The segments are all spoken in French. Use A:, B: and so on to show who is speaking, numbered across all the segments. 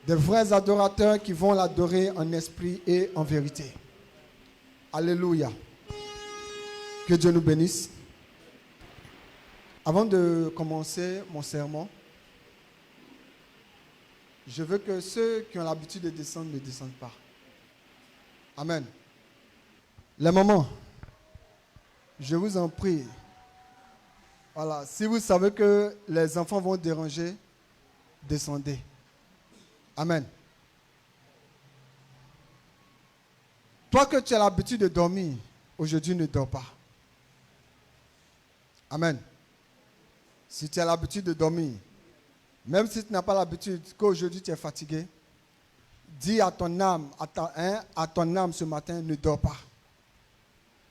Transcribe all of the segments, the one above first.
A: Des vrais adorateurs qui vont l'adorer en esprit et en vérité. Alléluia. Que Dieu nous bénisse. Avant de commencer mon sermon, je veux que ceux qui ont l'habitude de descendre ne descendent pas. Amen. Les mamans, je vous en prie. Voilà, si vous savez que les enfants vont déranger, descendez. Amen. Toi que tu as l'habitude de dormir, aujourd'hui ne dors pas. Amen. Si tu as l'habitude de dormir, même si tu n'as pas l'habitude, qu'aujourd'hui tu es fatigué, dis à ton âme, à ton âme ce matin, ne dors pas.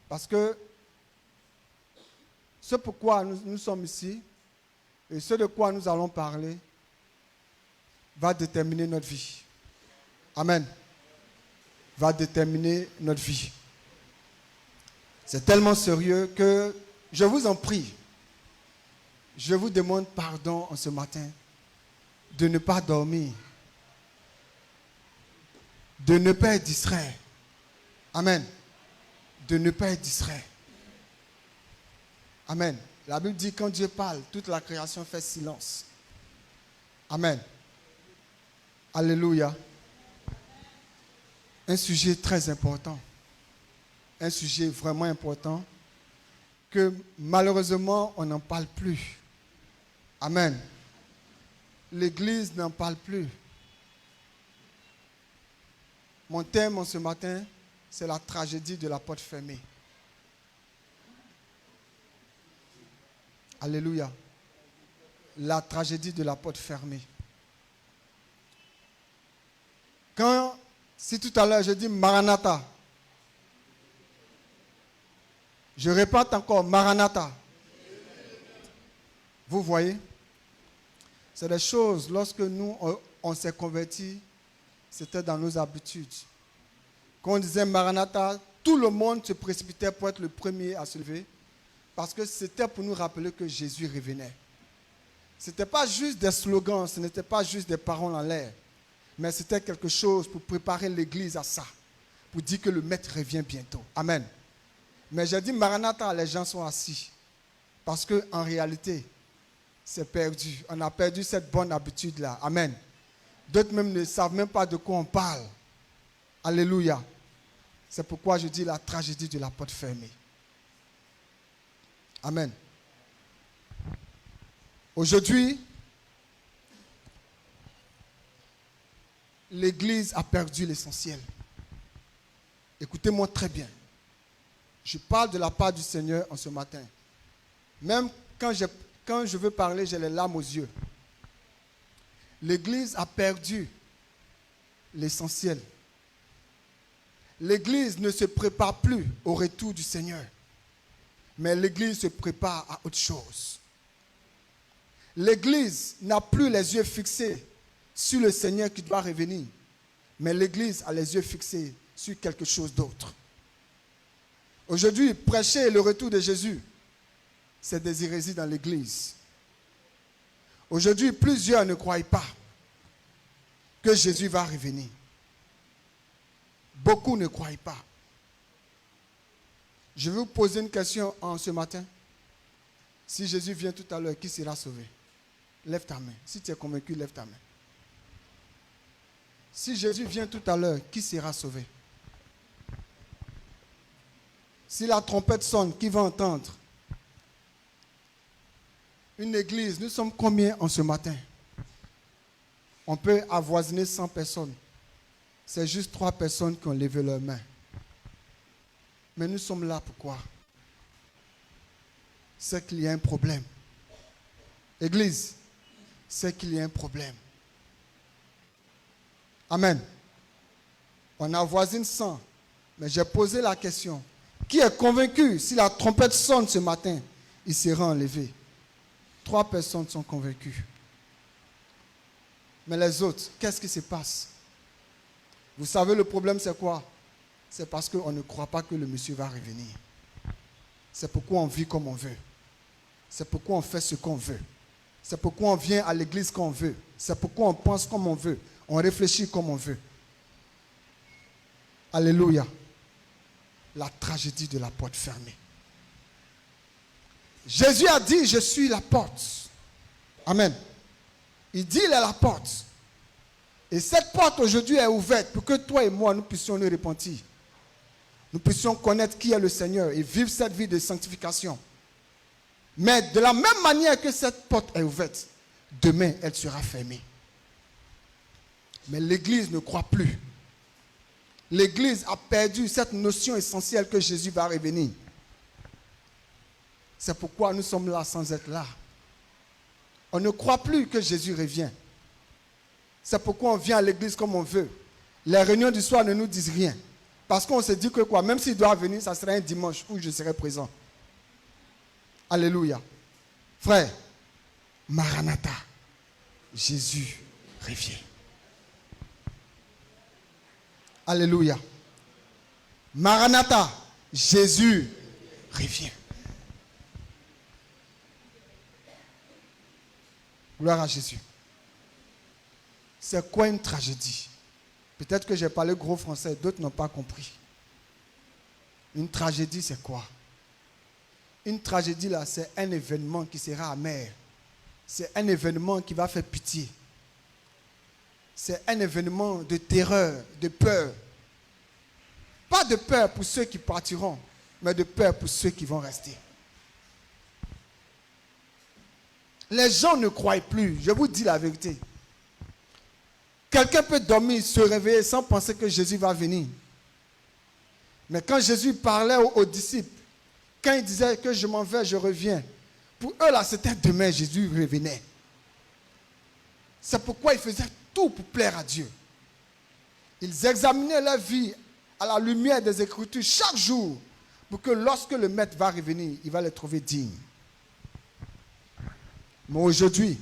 A: Parce que ce pourquoi nous sommes ici et ce de quoi nous allons parler va déterminer notre vie. Amen. Va déterminer notre vie. C'est tellement sérieux que je vous en prie, je vous demande pardon en ce matin de ne pas dormir, de ne pas être distrait. Amen. De ne pas être distrait. Amen. La Bible dit quand Dieu parle, toute la création fait silence. Amen. Alléluia. Un sujet très important. Un sujet vraiment important que malheureusement on n'en parle plus. Amen. L'Église n'en parle plus. Mon thème en ce matin, c'est la tragédie de la porte fermée. Alléluia. La tragédie de la porte fermée. Si tout à l'heure je dis Maranatha, je répète encore Maranatha. Vous voyez, c'est des choses, lorsque nous, on s'est convertis, c'était dans nos habitudes. Quand on disait Maranatha, tout le monde se précipitait pour être le premier à se lever, parce que c'était pour nous rappeler que Jésus revenait. Ce n'était pas juste des slogans, ce n'était pas juste des paroles en l'air, mais c'était quelque chose pour préparer l'Église à ça, pour dire que le Maître revient bientôt. Amen. Mais j'ai dit Maranatha, les gens sont assis, parce qu'en réalité, c'est perdu. On a perdu cette bonne habitude-là. Amen. D'autres même ne savent même pas de quoi on parle. Alléluia. C'est pourquoi je dis la tragédie de la porte fermée. Amen. Aujourd'hui, l'Église a perdu l'essentiel. Écoutez-moi très bien. Je parle de la part du Seigneur en ce matin. Même quand je veux parler, j'ai les larmes aux yeux. L'Église a perdu l'essentiel. L'Église ne se prépare plus au retour du Seigneur, mais l'Église se prépare à autre chose. L'Église n'a plus les yeux fixés sur le Seigneur qui doit revenir, mais l'Église a les yeux fixés sur quelque chose d'autre. Aujourd'hui, prêcher le retour de Jésus, c'est des hérésies dans l'Église. Aujourd'hui, plusieurs ne croient pas que Jésus va revenir. Beaucoup ne croient pas. Je vais vous poser une question en ce matin. Si Jésus vient tout à l'heure, qui sera sauvé? Lève ta main. Si tu es convaincu, lève ta main. Si Jésus vient tout à l'heure, qui sera sauvé? Si la trompette sonne, qui va entendre? Une église, nous sommes combien en ce matin? On peut avoisiner 100 personnes. C'est juste 3 personnes qui ont levé leurs mains. Mais nous sommes là pourquoi? C'est qu'il y a un problème. Église, c'est qu'il y a un problème. Amen. On avoisine 100. Mais j'ai posé la question. Qui est convaincu, si la trompette sonne ce matin, il sera enlevé? 3 personnes sont convaincues. Mais les autres, qu'est-ce qui se passe? Vous savez, le problème, c'est quoi? C'est parce qu'on ne croit pas que le monsieur va revenir. C'est pourquoi on vit comme on veut. C'est pourquoi on fait ce qu'on veut. C'est pourquoi on vient à l'église quand on veut. C'est pourquoi on pense comme on veut. On réfléchit comme on veut. Alléluia. La tragédie de la porte fermée. Jésus a dit, je suis la porte. Amen. Il dit, il est la porte. Et cette porte aujourd'hui est ouverte pour que toi et moi, nous puissions nous repentir. Nous puissions connaître qui est le Seigneur et vivre cette vie de sanctification. Mais de la même manière que cette porte est ouverte, demain, elle sera fermée. Mais l'Église ne croit plus. L'Église a perdu cette notion essentielle que Jésus va revenir. C'est pourquoi nous sommes là sans être là. On ne croit plus que Jésus revient. C'est pourquoi on vient à l'église comme on veut. Les réunions du soir ne nous disent rien. Parce qu'on se dit que quoi, même s'il doit venir, ça sera un dimanche où je serai présent. Alléluia. Frère, Maranatha, Jésus revient. Alléluia. Maranatha, Jésus revient. Gloire à Jésus. C'est quoi une tragédie? Peut-être que j'ai parlé gros français, d'autres n'ont pas compris. Une tragédie, c'est quoi? Une tragédie, là, c'est un événement qui sera amer. C'est un événement qui va faire pitié. C'est un événement de terreur, de peur. Pas de peur pour ceux qui partiront, mais de peur pour ceux qui vont rester. Les gens ne croient plus, je vous dis la vérité. Quelqu'un peut dormir, se réveiller sans penser que Jésus va venir. Mais quand Jésus parlait aux disciples, quand il disait que je m'en vais, je reviens, pour eux là, c'était demain, Jésus revenait. C'est pourquoi ils faisaient tout pour plaire à Dieu. Ils examinaient leur vie à la lumière des Écritures chaque jour, pour que lorsque le Maître va revenir, il va les trouver dignes. Mais aujourd'hui,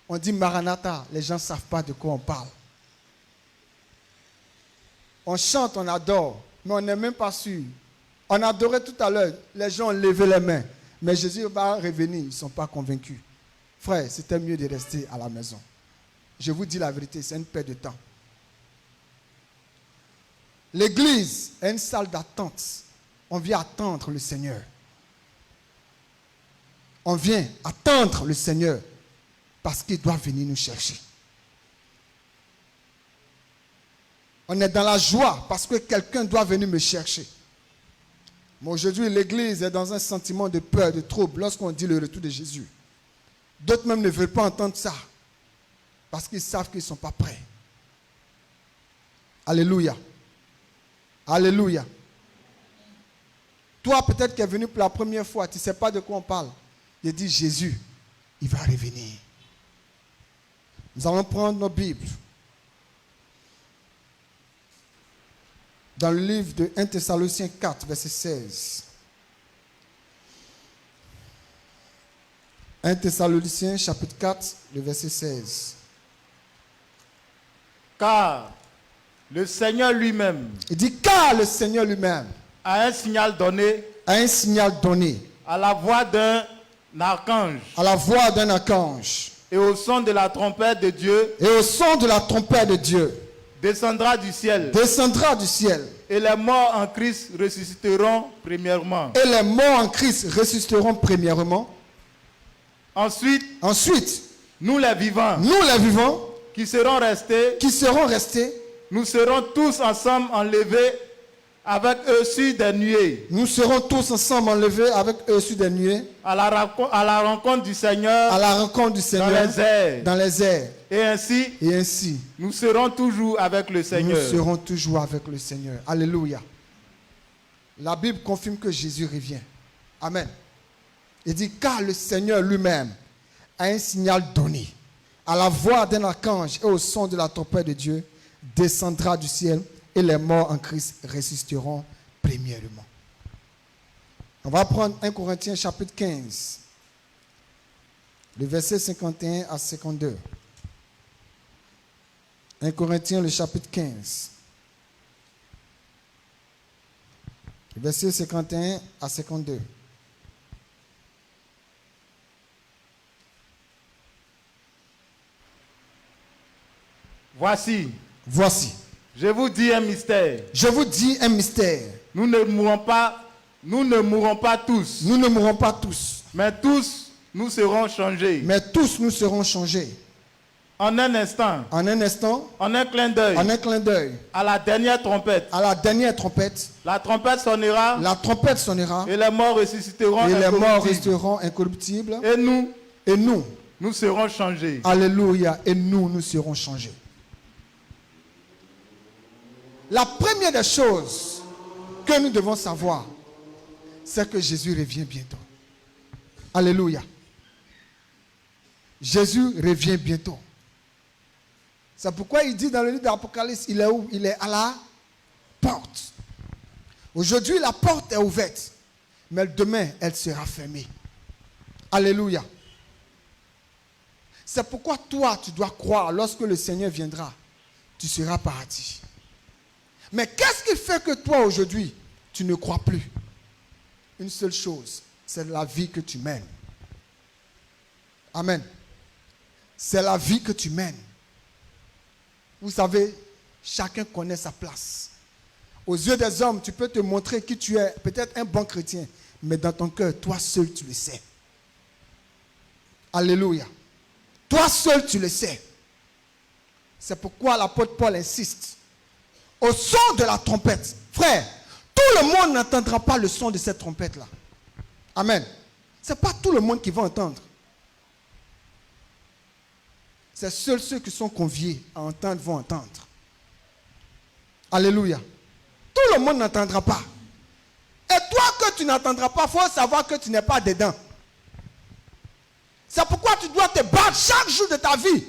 A: on dit Maranatha, les gens ne savent pas de quoi on parle. On chante, on adore, mais on n'est même pas sûr. On adorait tout à l'heure, les gens ont levé les mains, mais Jésus va revenir, ils ne sont pas convaincus. Frère, c'était mieux de rester à la maison. Je vous dis la vérité, c'est une perte de temps. L'église est une salle d'attente. On vient attendre le Seigneur. On vient attendre le Seigneur parce qu'il doit venir nous chercher. On est dans la joie parce que quelqu'un doit venir me chercher. Mais aujourd'hui, l'église est dans un sentiment de peur, de trouble lorsqu'on dit le retour de Jésus. D'autres même ne veulent pas entendre ça parce qu'ils savent qu'ils ne sont pas prêts. Alléluia. Alléluia. Toi, peut-être qui es venu pour la première fois, tu ne sais pas de quoi on parle. Il dit Jésus, il va revenir. Nous allons prendre nos Bibles. Dans le livre de 1 Thessaloniciens 4, verset 16. 1 Thessaloniciens chapitre 4, le verset 16.
B: Car le Seigneur lui-même
A: Il dit car le Seigneur lui-même
B: a un signal donné
A: à
B: la voix d'un archange
A: à la voix d'un archange
B: et au son de la trompette de Dieu
A: et au son de la trompette de Dieu
B: descendra du ciel. Et les morts en Christ ressusciteront premièrement. Ensuite, nous les vivants, qui seront restés, nous serons tous ensemble enlevés avec eux sur des nuées. À la rencontre du Seigneur, dans les airs. Et ainsi, nous serons toujours avec le Seigneur.
A: Alléluia. La Bible confirme que Jésus revient. Amen. Il dit car le Seigneur lui-même a un signal donné. À la voix d'un archange et au son de la trompette de Dieu, descendra du ciel et les morts en Christ ressusciteront premièrement. On va prendre 1 Corinthiens chapitre 15, le verset 51 à 52. 1 Corinthiens le chapitre 15, le verset 51 à 52.
B: Voici,
A: je vous dis un mystère.
B: Nous ne mourrons pas tous. Mais tous nous serons changés. En un instant. En un clin d'œil. À la dernière trompette. La trompette sonnera. Et les morts ressusciteront
A: incorruptibles.
B: Et nous serons changés.
A: Alléluia. Et nous serons changés. La première des choses que nous devons savoir, c'est que Jésus revient bientôt. Alléluia. Jésus revient bientôt. C'est pourquoi il dit dans le livre d'Apocalypse, il est où? Il est à la porte. Aujourd'hui, la porte est ouverte. Mais demain, elle sera fermée. Alléluia. C'est pourquoi toi, tu dois croire, lorsque le Seigneur viendra, tu seras parti. Mais qu'est-ce qui fait que toi, aujourd'hui, tu ne crois plus? Une seule chose, c'est la vie que tu mènes. Amen. C'est la vie que tu mènes. Vous savez, chacun connaît sa place. Aux yeux des hommes, tu peux te montrer qui tu es, peut-être un bon chrétien, mais dans ton cœur, toi seul, tu le sais. Alléluia. Toi seul, tu le sais. C'est pourquoi l'apôtre Paul insiste. Au son de la trompette, frère, tout le monde n'entendra pas le son de cette trompette-là. Amen. Ce n'est pas tout le monde qui va entendre. C'est seuls ceux qui sont conviés à entendre vont entendre. Alléluia. Tout le monde n'entendra pas. Et toi que tu n'entendras pas, il faut savoir que tu n'es pas dedans. C'est pourquoi tu dois te battre chaque jour de ta vie.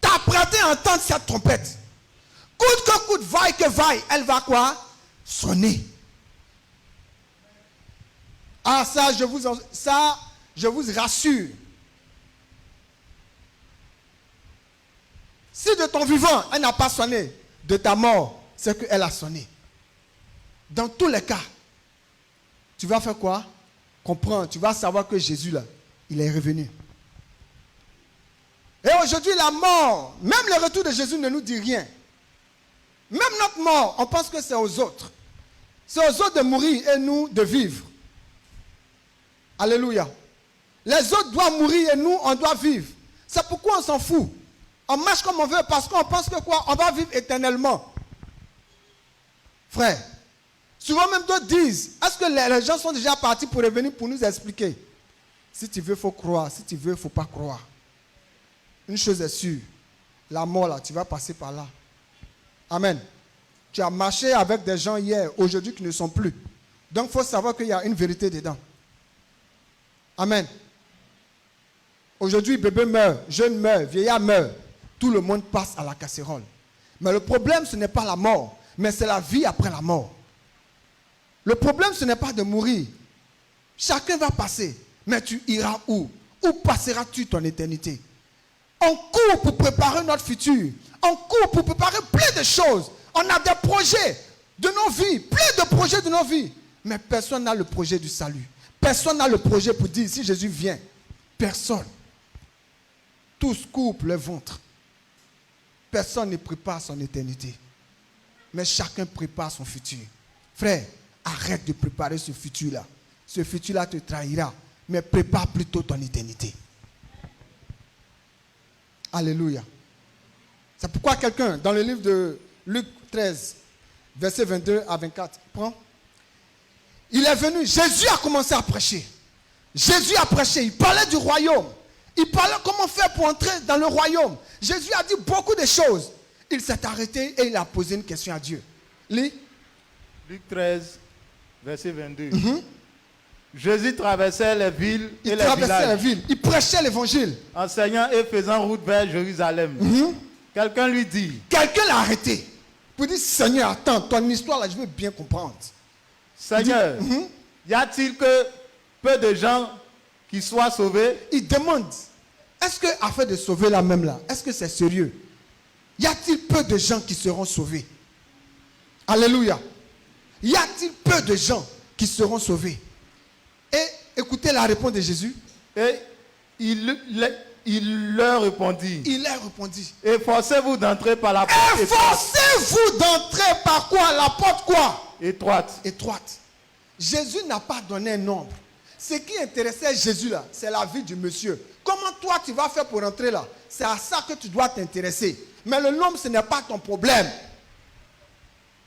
A: T'apprêter à entendre cette trompette. Coûte que coûte, vaille que vaille, elle va quoi? Sonner. Ah, ça, je vous rassure. Si de ton vivant, elle n'a pas sonné, de ta mort, c'est qu'elle a sonné. Dans tous les cas, tu vas faire quoi? Comprendre, tu vas savoir que Jésus, là, il est revenu. Et aujourd'hui, la mort, même le retour de Jésus ne nous dit rien. Même notre mort, on pense que c'est aux autres. C'est aux autres de mourir et nous de vivre. Alléluia. Les autres doivent mourir et nous, on doit vivre. C'est pourquoi on s'en fout. On marche comme on veut parce qu'on pense que quoi? On va vivre éternellement. Frère, souvent même d'autres disent, est-ce que les gens sont déjà partis pour revenir pour nous expliquer? Si tu veux, il faut croire. Si tu veux, il ne faut pas croire. Une chose est sûre, la mort là, tu vas passer par là. Amen. Tu as marché avec des gens hier, aujourd'hui qui ne sont plus. Donc il faut savoir qu'il y a une vérité dedans. Amen. Aujourd'hui, bébé meurt, jeune meurt, vieillard meurt. Tout le monde passe à la casserole. Mais le problème, ce n'est pas la mort, mais c'est la vie après la mort. Le problème, ce n'est pas de mourir. Chacun va passer. Mais tu iras où? Où passeras-tu ton éternité? On court pour préparer notre futur. On court pour préparer plein de choses. On a des projets de nos vies, plein de projets de nos vies. Mais personne n'a le projet du salut. Personne n'a le projet pour dire, si Jésus vient, personne. Tous courent pour le ventre. Personne ne prépare son éternité. Mais chacun prépare son futur. Frère, arrête de préparer ce futur-là. Ce futur-là te trahira. Mais prépare plutôt ton éternité. Alléluia. C'est pourquoi quelqu'un, dans le livre de Luc 13, versets 22 à 24, prend. Il est venu, Jésus a commencé à prêcher. Jésus a prêché, il parlait du royaume. Il parlait comment faire pour entrer dans le royaume. Jésus a dit beaucoup de choses. Il s'est arrêté et il a posé une question à Dieu. Lis.
B: Luc 13, verset 22. Jésus traversait les villes et les villages.
A: Il prêchait l'évangile.
B: Enseignant et faisant route vers Jérusalem. Quelqu'un lui dit.
A: Quelqu'un l'a arrêté. Pour dire, Seigneur, attends, ton histoire là, je veux bien comprendre.
B: Seigneur, y a-t-il que peu de gens qui soient sauvés?
A: Il demande, est-ce que afin de sauver la même là, est-ce que c'est sérieux? Y a-t-il peu de gens qui seront sauvés? Alléluia. Y a-t-il peu de gens qui seront sauvés? Et écoutez la réponse de Jésus.
B: Et Il leur répondit.
C: Efforcez-vous d'entrer par la porte étroite.
A: Efforcez-vous d'entrer par quoi? La porte quoi?
C: Étroite.
A: Jésus n'a pas donné un nombre. Ce qui intéressait Jésus là, c'est la vie du monsieur. Comment toi tu vas faire pour rentrer là? C'est à ça que tu dois t'intéresser. Mais le nombre, ce n'est pas ton problème.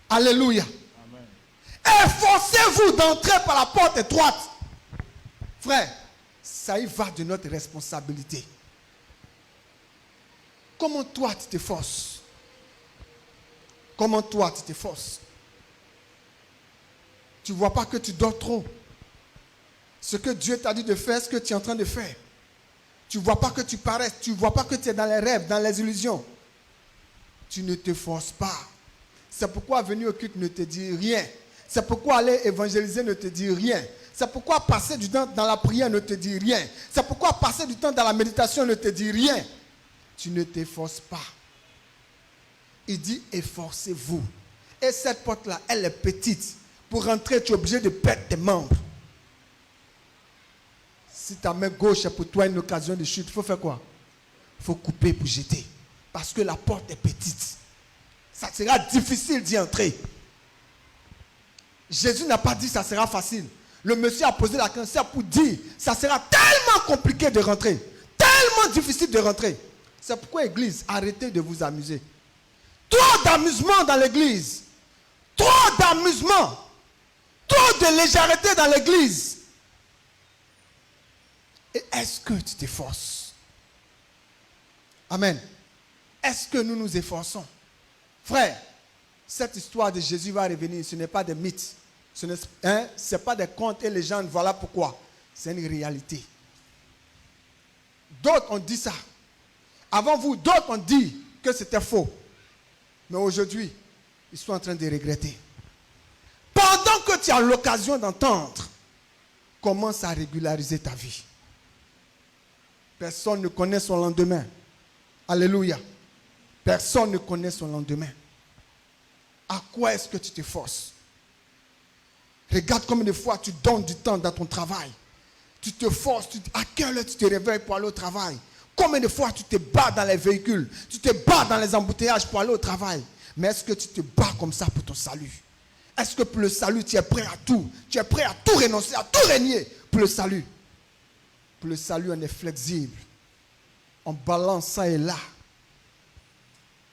A: Alléluia. Amen. Efforcez-vous d'entrer par la porte étroite. Frère, ça y va de notre responsabilité. Comment toi tu t'efforces? Comment toi tu t'efforces? Tu ne vois pas que tu dors trop. Ce que Dieu t'a dit de faire, ce que tu es en train de faire. Tu ne vois pas que tu parais. Tu ne vois pas que tu es dans les rêves, dans les illusions. Tu ne te forces pas. C'est pourquoi venir au culte ne te dit rien. C'est pourquoi aller évangéliser ne te dit rien. C'est pourquoi passer du temps dans la prière ne te dit rien. C'est pourquoi passer du temps dans la méditation ne te dit rien. Tu ne t'efforces pas. Il dit efforcez-vous. Et cette porte-là, elle est petite. Pour rentrer, tu es obligé de perdre tes membres. Si ta main gauche est pour toi une occasion de chute, il faut faire quoi? Il faut couper pour jeter. Parce que la porte est petite. Ça sera difficile d'y entrer. Jésus n'a pas dit que ça sera facile. Le monsieur a posé la question pour dire ça sera tellement compliqué de rentrer. Tellement difficile de rentrer. C'est pourquoi l'église, arrêtez de vous amuser. Trop d'amusement dans l'église. Trop d'amusement. Trop de légèreté dans l'église. Et est-ce que tu t'efforces? Amen. Est-ce que nous nous efforçons? Frère, cette histoire de Jésus va revenir. Ce n'est pas des mythes. Ce n'est pas des contes et légendes. Voilà pourquoi. C'est une réalité. D'autres ont dit ça. Avant vous, d'autres ont dit que c'était faux. Mais aujourd'hui, ils sont en train de regretter. Pendant que tu as l'occasion d'entendre, commence à régulariser ta vie. Personne ne connaît son lendemain. Alléluia. Personne ne connaît son lendemain. À quoi est-ce que tu te forces? Regarde combien de fois tu donnes du temps dans ton travail. Tu te forces. À quelle heure tu te réveilles pour aller au travail? Combien de fois tu te bats dans les véhicules? Tu te bats dans les embouteillages pour aller au travail. Mais est-ce que tu te bats comme ça pour ton salut? Est-ce que pour le salut, tu es prêt à tout? Tu es prêt à tout renoncer, à tout régner pour le salut? Pour le salut, on est flexible. On balance ça et là.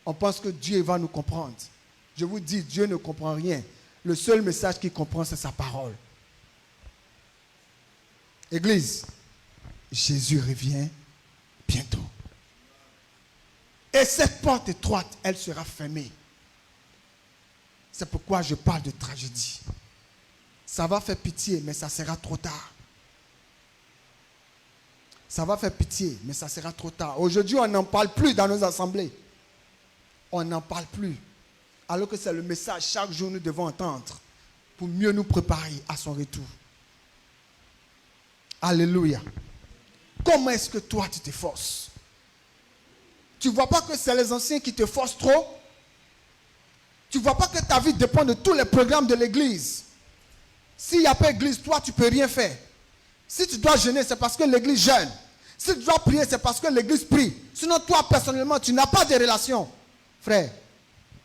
A: On pense que Dieu va nous comprendre. Je vous dis, Dieu ne comprend rien. Le seul message qu'il comprend, c'est sa parole. Église, Jésus revient bientôt. Et cette porte étroite, elle sera fermée. C'est pourquoi je parle de tragédie. Ça va faire pitié, mais ça sera trop tard. Ça va faire pitié, mais ça sera trop tard. Aujourd'hui, on n'en parle plus dans nos assemblées. On n'en parle plus. Alors que c'est le message chaque jour nous devons entendre pour mieux nous préparer à son retour. Alléluia. Comment est-ce que toi tu t'efforces? Tu ne vois pas que c'est les anciens qui te forcent trop? Tu ne vois pas que ta vie dépend de tous les programmes de l'église? S'il n'y a pas d'église, toi tu ne peux rien faire. Si tu dois jeûner, c'est parce que l'église jeûne. Si tu dois prier, c'est parce que l'église prie. Sinon, toi personnellement, tu n'as pas de relation. Frère,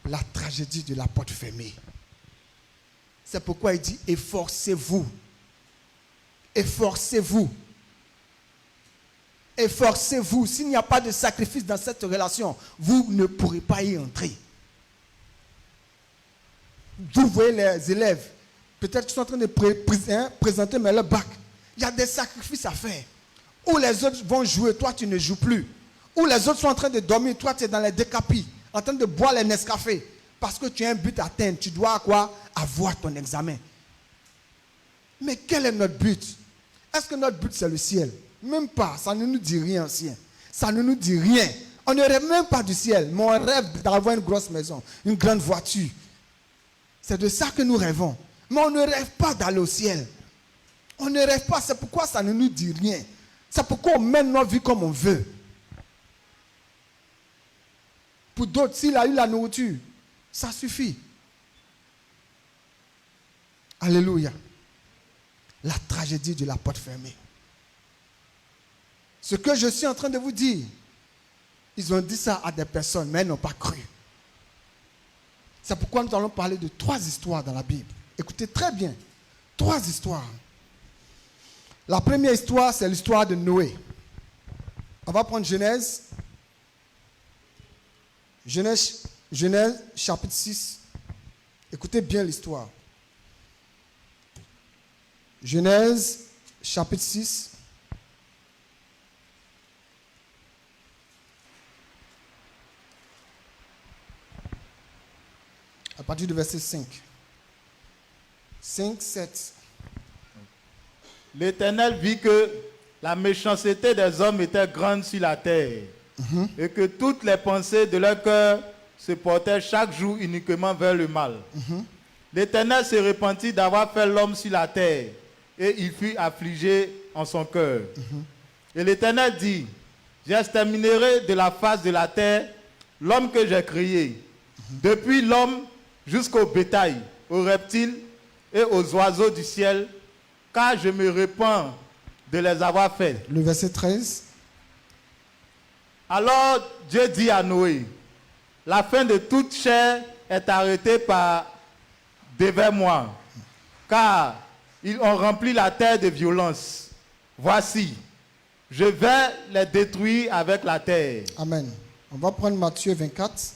A: la tragédie de la porte fermée. C'est pourquoi il dit efforcez-vous. Efforcez-vous. Efforcez-vous. S'il n'y a pas de sacrifice dans cette relation, vous ne pourrez pas y entrer. Vous voyez les élèves, peut-être qu'ils sont en train de présenter leur bac. Il y a des sacrifices à faire. Où les autres vont jouer, toi tu ne joues plus. Où les autres sont en train de dormir, toi tu es dans les décapis, en train de boire les Nescafé. Parce que tu as un but à atteindre. Tu dois quoi? Avoir ton examen. Mais quel est notre but? Est-ce que notre but c'est le ciel? Même pas. Ça ne nous dit rien, ancien. Ça ne nous dit rien. On ne rêve même pas du ciel. Mais on rêve d'avoir une grosse maison, une grande voiture. C'est de ça que nous rêvons. Mais on ne rêve pas d'aller au ciel. On ne rêve pas. C'est pourquoi ça ne nous dit rien. C'est pourquoi on mène notre vie comme on veut. Pour d'autres, s'il a eu la nourriture, ça suffit. Alléluia. La tragédie de la porte fermée. Ce que je suis en train de vous dire, ils ont dit ça à des personnes, mais elles n'ont pas cru. C'est pourquoi nous allons parler de 3 histoires dans la Bible. Écoutez très bien. 3 histoires. La première histoire, c'est l'histoire de Noé. On va prendre Genèse. Genèse chapitre 6. Écoutez bien l'histoire. Genèse chapitre 6. À partir du verset 5. 5, 7.
C: L'Éternel vit que la méchanceté des hommes était grande sur la terre, et que toutes les pensées de leur cœur se portaient chaque jour uniquement vers le mal. L'Éternel se repentit d'avoir fait l'homme sur la terre, et il fut affligé en son cœur. Et l'Éternel dit, j'exterminerai de la face de la terre l'homme que j'ai créé, depuis l'homme jusqu'au bétail, aux reptiles et aux oiseaux du ciel, car je me repens de les avoir faits.
A: Le verset 13.
C: Alors Dieu dit à Noé, la fin de toute chair est arrêtée devant moi, car ils ont rempli la terre de violence. Voici, je vais les détruire avec la terre.
A: Amen. On va prendre Matthieu 24.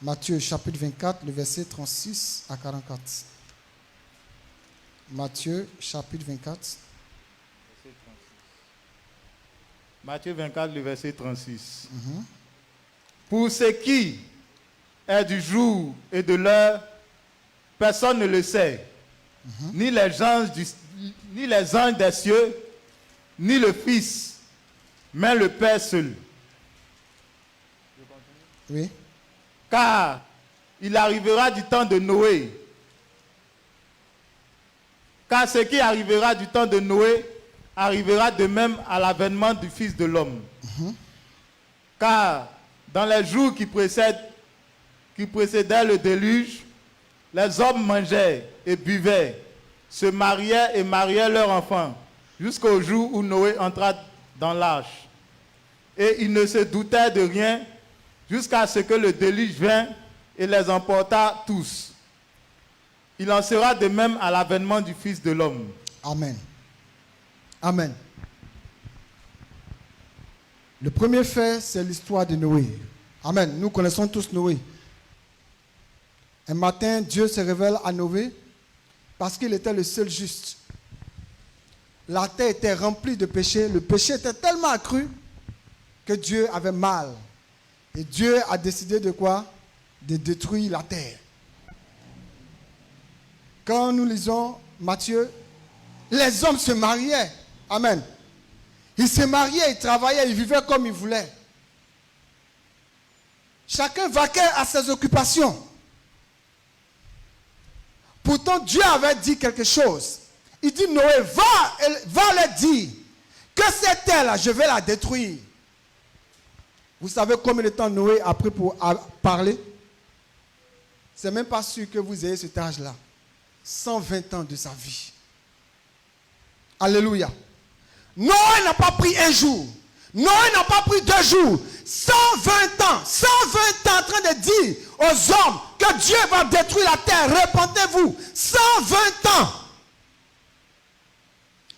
A: Matthieu chapitre 24, le verset 36 à 44. Matthieu chapitre 24.
C: Matthieu 24, le verset 36. Pour ce qui est du jour et de l'heure, personne ne le sait, ni les anges des cieux, ni le Fils, mais le Père seul.
A: Oui.
C: Car il arrivera du temps de Noé. Car ce qui arrivera du temps de Noé arrivera de même à l'avènement du Fils de l'homme. Car dans les jours qui précédaient le déluge, les hommes mangeaient et buvaient, se mariaient et mariaient leurs enfants, jusqu'au jour où Noé entra dans l'arche. Et ils ne se doutaient de rien jusqu'à ce que le déluge vint et les emporta tous. Il en sera de même à l'avènement du Fils de l'homme.
A: Amen. Amen. Le premier fait, c'est l'histoire de Noé. Amen. Nous connaissons tous Noé. Un matin, Dieu se révèle à Noé parce qu'il était le seul juste. La terre était remplie de péchés. Le péché était tellement accru que Dieu avait mal. Et Dieu a décidé de quoi? De détruire la terre. Quand nous lisons Matthieu, les hommes se mariaient. Amen. Ils se mariaient, ils travaillaient, ils vivaient comme ils voulaient. Chacun vaquait à ses occupations. Pourtant, Dieu avait dit quelque chose. Il dit, Noé, va leur dire que cette terre-là, je vais la détruire. Vous savez combien de temps Noé a pris pour parler? C'est même pas sûr que vous ayez cet âge-là. 120 ans de sa vie. Alléluia. Noé n'a pas pris un jour. Noé n'a pas pris 2 jours. 120 ans. 120 ans en train de dire aux hommes que Dieu va détruire la terre. Repentez-vous. 120 ans.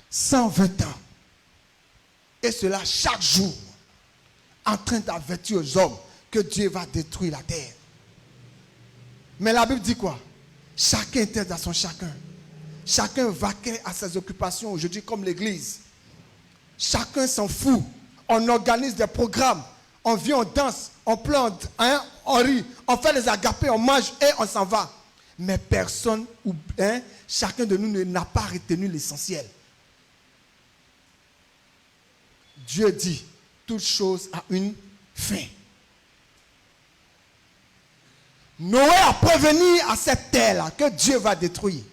A: 120 ans. Et cela chaque jour. En train d'avertir aux hommes que Dieu va détruire la terre. Mais la Bible dit quoi? Chacun était dans son chacun. Chacun vaquait à ses occupations aujourd'hui comme l'église. Chacun s'en fout. On organise des programmes. On vient, on danse, on pleure, on rit, on fait les agapés, on mange et on s'en va. Mais personne, chacun de nous n'a pas retenu l'essentiel. Dieu dit, toute chose a une fin. Noé a prévenu à cette terre-là que Dieu va détruire.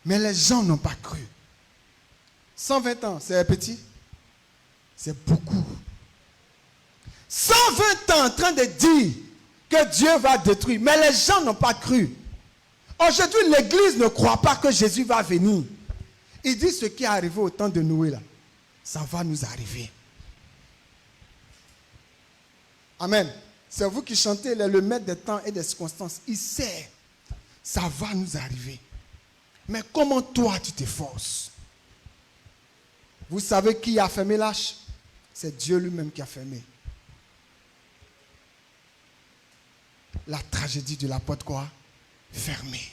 A: Mais les gens n'ont pas cru. 120 ans, c'est petit? C'est beaucoup. 120 ans en train de dire que Dieu va détruire. Mais les gens n'ont pas cru. Aujourd'hui, l'église ne croit pas que Jésus va venir. Il dit ce qui est arrivé au temps de Noé là. Ça va nous arriver. Amen. C'est vous qui chantez le maître des temps et des circonstances. Il sait. Ça va nous arriver. Mais comment toi tu t'efforces? Vous savez qui a fermé l'arche? C'est Dieu lui-même qui a fermé. La tragédie de la porte quoi? Fermée.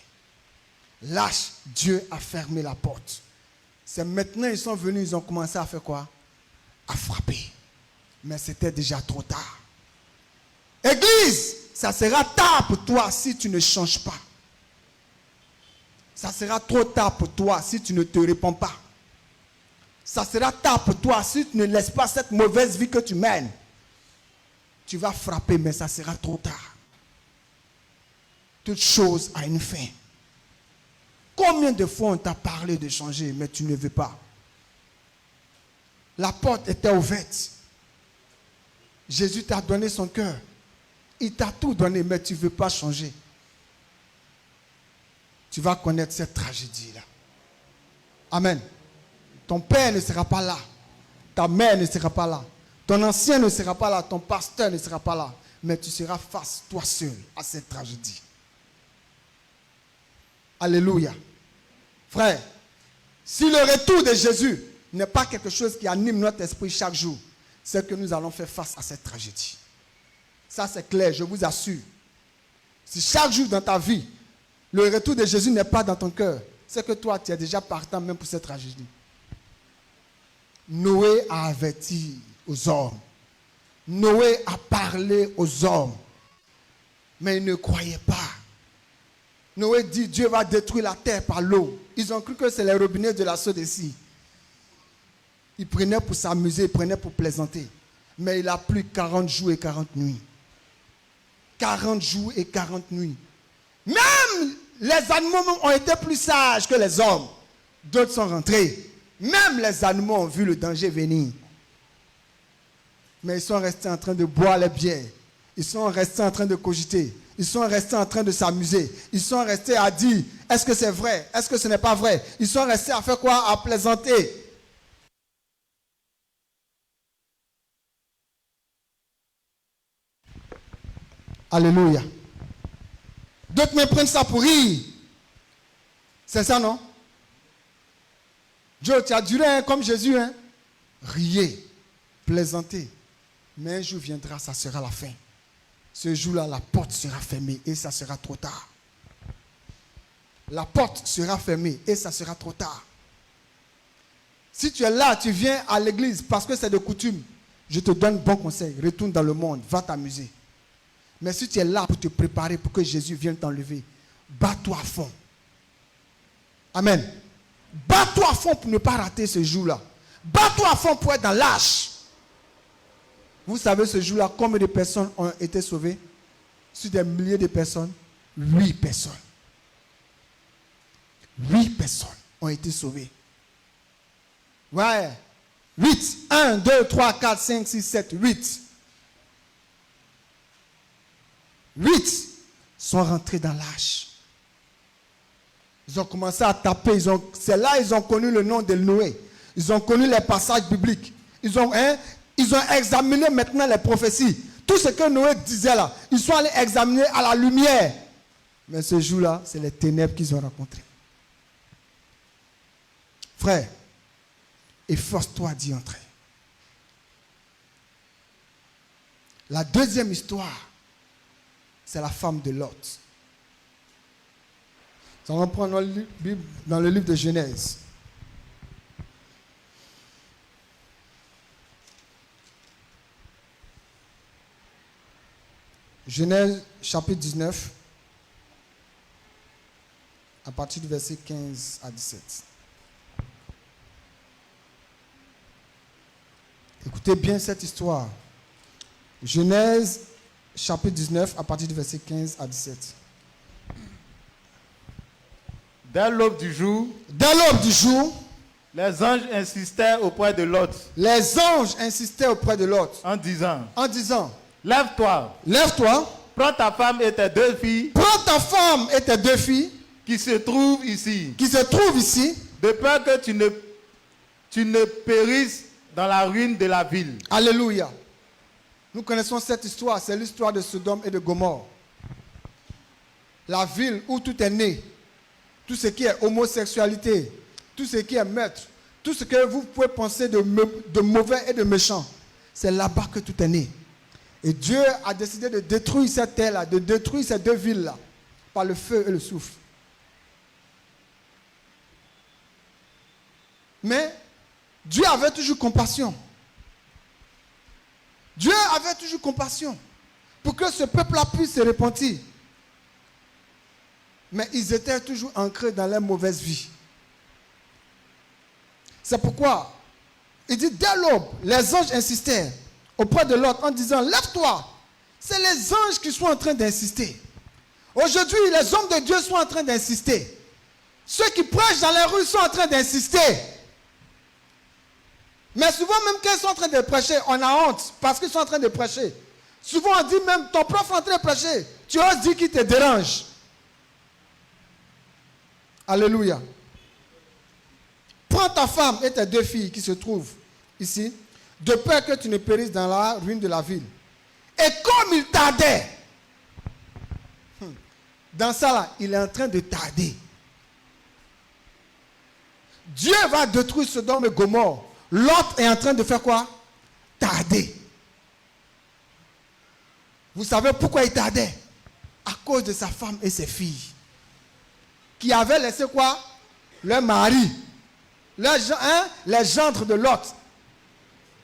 A: L'arche, Dieu a fermé la porte. C'est maintenant ils sont venus, ils ont commencé à faire quoi? À frapper. Mais c'était déjà trop tard. Église, ça sera tard pour toi si tu ne changes pas. Ça sera trop tard pour toi si tu ne te réponds pas. Ça sera tard pour toi si tu ne laisses pas cette mauvaise vie que tu mènes. Tu vas frapper, mais ça sera trop tard. Toute chose a une fin. Combien de fois on t'a parlé de changer, mais tu ne veux pas? La porte était ouverte. Jésus t'a donné son cœur. Il t'a tout donné, mais tu ne veux pas changer. Tu vas connaître cette tragédie-là. Amen. Ton père ne sera pas là. Ta mère ne sera pas là. Ton ancien ne sera pas là. Ton pasteur ne sera pas là. Mais tu seras face, toi seul, à cette tragédie. Alléluia. Frère, si le retour de Jésus n'est pas quelque chose qui anime notre esprit chaque jour, c'est que nous allons faire face à cette tragédie. Ça c'est clair, je vous assure. Si chaque jour dans ta vie, le retour de Jésus n'est pas dans ton cœur, c'est que toi tu es déjà partant même pour cette tragédie. Noé a averti aux hommes. Noé a parlé aux hommes. Mais ils ne croyaient pas. Noé dit, Dieu va détruire la terre par l'eau. Ils ont cru que c'est les robinets de la Sodécie. Ils prenaient pour s'amuser, ils prenaient pour plaisanter. Mais il a plu 40 jours et 40 nuits. 40 jours et 40 nuits. Même les animaux ont été plus sages que les hommes. D'autres sont rentrés. Même les animaux ont vu le danger venir. Mais ils sont restés en train de boire les bières. Ils sont restés en train de cogiter. Ils sont restés en train de s'amuser. Ils sont restés à dire, est-ce que c'est vrai? Est-ce que ce n'est pas vrai? Ils sont restés à faire quoi? À plaisanter. Alléluia. D'autres me prennent ça pour rire. C'est ça, non? Dieu, tu as duré hein, comme Jésus. Hein? Riez, plaisantez. Mais un jour viendra, ça sera la fin. Ce jour-là, la porte sera fermée et ça sera trop tard. La porte sera fermée et ça sera trop tard. Si tu es là, tu viens à l'église parce que c'est de coutume, je te donne bon conseil. Retourne dans le monde, va t'amuser. Mais si tu es là pour te préparer pour que Jésus vienne t'enlever, bats-toi à fond. Amen. Bats-toi à fond pour ne pas rater ce jour-là. Bats-toi à fond pour être dans l'arche. Vous savez ce jour-là, combien de personnes ont été sauvées? Sur des milliers de personnes, 8 personnes. 8 personnes ont été sauvées. Ouais. 8. 1, 2, 3, 4, 5, 6, 7, 8. 8 sont rentrés dans l'arche. Ils ont commencé à taper. C'est là qu'ils ont connu le nom de Noé. Ils ont connu les passages bibliques. Ils ont examiné maintenant les prophéties. Tout ce que Noé disait là, ils sont allés examiner à la lumière. Mais ce jour-là, c'est les ténèbres qu'ils ont rencontrées. Frère, efforce-toi d'y entrer. La deuxième histoire, c'est la femme de Lot. Ça va prendre dans le livre de Genèse. Genèse chapitre 19, à partir du verset 15 à 17. Écoutez bien cette histoire. Genèse chapitre 19, à partir du verset 15 à 17.
C: Dès l'aube du jour,
B: les anges insistaient auprès de Lot.
C: En disant,
B: lève-toi.
C: Prends ta femme et tes 2 filles. Qui se trouvent ici.
A: De
C: peur que tu ne périsses dans la ruine de la ville.
A: Alléluia. Nous connaissons cette histoire, c'est l'histoire de Sodome et de Gomorrhe. La ville où tout est né, tout ce qui est homosexualité, tout ce qui est meurtre, tout ce que vous pouvez penser de mauvais et de méchant, c'est là-bas que tout est né. Et Dieu a décidé de détruire cette terre-là, de détruire ces deux villes-là, par le feu et le souffle. Mais Dieu avait toujours compassion. Dieu avait toujours compassion pour que ce peuple-là puisse se repentir. Mais ils étaient toujours ancrés dans leur mauvaise vie. C'est pourquoi il dit, dès l'aube, les anges insistèrent auprès de Lot en disant, lève-toi. C'est les anges qui sont en train d'insister. Aujourd'hui, les hommes de Dieu sont en train d'insister. Ceux qui prêchent dans les rues sont en train d'insister. Mais souvent, même quand ils sont en train de prêcher, on a honte parce qu'ils sont en train de prêcher. Souvent, on dit même, ton prof est en train de prêcher. Tu oses dire qu'il te dérange. Alléluia. Prends ta femme et tes deux filles qui se trouvent ici, de peur que tu ne périsses dans la ruine de la ville. Et comme il tardait, dans ça là, il est en train de tarder. Dieu va détruire Sodome et Gomorrhe. Lot est en train de faire quoi? Tarder. Vous savez pourquoi il tardait? À cause de sa femme et ses filles. Qui avaient laissé quoi? Leur mari. Les gendres de Lot.